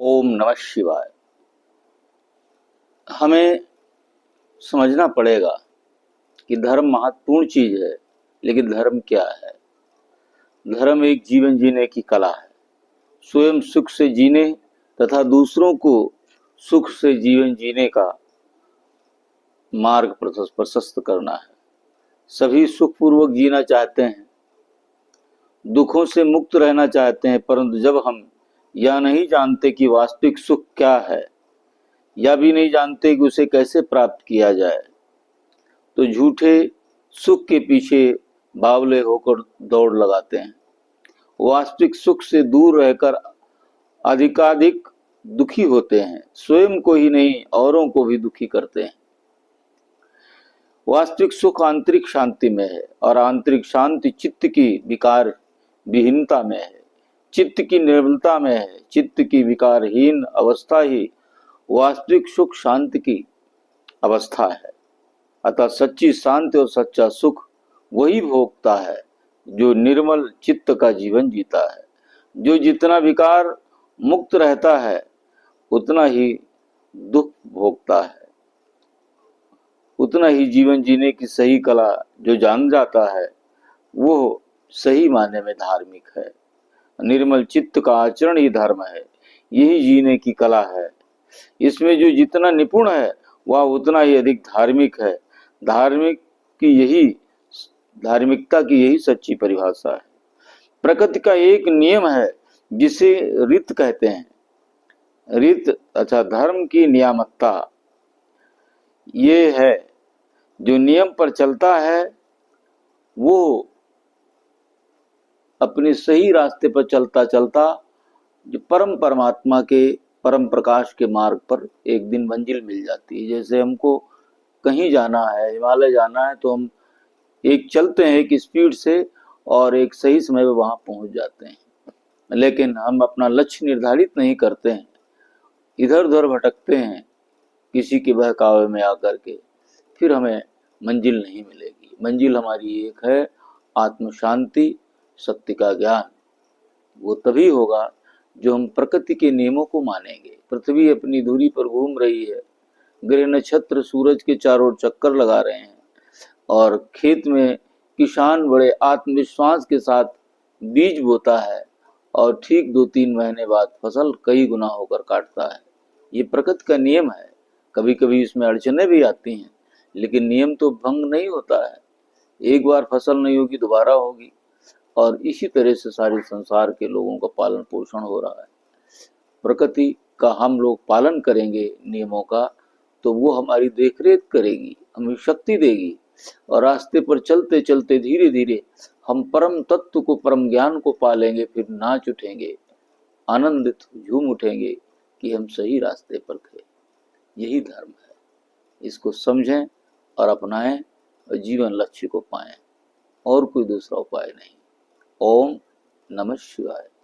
ओम नमः शिवाय। हमें समझना पड़ेगा कि धर्म महत्वपूर्ण चीज है, लेकिन धर्म क्या है? धर्म एक जीवन जीने की कला है। स्वयं सुख से जीने तथा दूसरों को सुख से जीवन जीने का मार्ग प्रशस्त करना है। सभी सुखपूर्वक जीना चाहते हैं, दुखों से मुक्त रहना चाहते हैं, परंतु जब हम यह नहीं जानते कि वास्तविक सुख क्या है, या भी नहीं जानते कि उसे कैसे प्राप्त किया जाए, तो झूठे सुख के पीछे बावले होकर दौड़ लगाते हैं। वास्तविक सुख से दूर रहकर अधिकाधिक दुखी होते हैं, स्वयं को ही नहीं औरों को भी दुखी करते हैं। वास्तविक सुख आंतरिक शांति में है, और आंतरिक शांति चित्त की विकार विहीनता में है, चित्त की निर्मलता में है। चित्त की विकारहीन अवस्था ही वास्तविक सुख शांति की अवस्था है। अतः सच्ची शांति और सच्चा सुख वही भोगता है जो निर्मल चित्त का जीवन जीता है। जो जितना विकार मुक्त रहता है उतना ही दुख भोगता है, उतना ही जीवन जीने की सही कला जो जान जाता है वो सही मायने में धार्मिक है। निर्मल चित्त का आचरण ही धर्म है, यही जीने की कला है। इसमें जो जितना निपुण है वह उतना ही अधिक धार्मिक है। धार्मिकता की यही सच्ची परिभाषा है। प्रकृति का एक नियम है जिसे रीत कहते हैं। रीत धर्म की नियामकता ये है, जो नियम पर चलता है वो अपने सही रास्ते पर चलता चलता जो परम परमात्मा के परम प्रकाश के मार्ग पर एक दिन मंजिल मिल जाती है। जैसे हमको कहीं जाना है, हिमालय जाना है, तो हम एक चलते हैं एक स्पीड से और एक सही समय पर वहां पहुंच जाते हैं, लेकिन हम अपना लक्ष्य निर्धारित नहीं करते हैं, इधर उधर भटकते हैं किसी के बहकावे में आकर के, फिर हमें मंजिल नहीं मिलेगी। मंजिल हमारी एक है, आत्म शांति, सत्य का ज्ञान। वो तभी होगा जो हम प्रकृति के नियमों को मानेंगे। पृथ्वी अपनी धुरी पर घूम रही है, ग्रह नक्षत्र सूरज के चारों ओर चक्कर लगा रहे हैं, और खेत में किसान बड़े आत्मविश्वास के साथ बीज बोता है और ठीक 2-3 महीने बाद फसल कई गुना होकर काटता है। ये प्रकृति का नियम है। कभी कभी इसमें अड़चने भी आती हैं, लेकिन नियम तो भंग नहीं होता है। एक बार फसल नहीं होगी दोबारा होगी, और इसी तरह से सारे संसार के लोगों का पालन पोषण हो रहा है। प्रकृति का हम लोग पालन करेंगे नियमों का, तो वो हमारी देखरेख करेगी, हमें शक्ति देगी, और रास्ते पर चलते चलते धीरे धीरे हम परम तत्व को, परम ज्ञान को पालेंगे। फिर नाच उठेंगे, आनंदित झूम उठेंगे कि हम सही रास्ते पर थे। यही धर्म है। इसको समझें और अपनाएं और जीवन लक्ष्य को पाएं, और कोई दूसरा उपाय नहीं। ओम नमः शिवाय।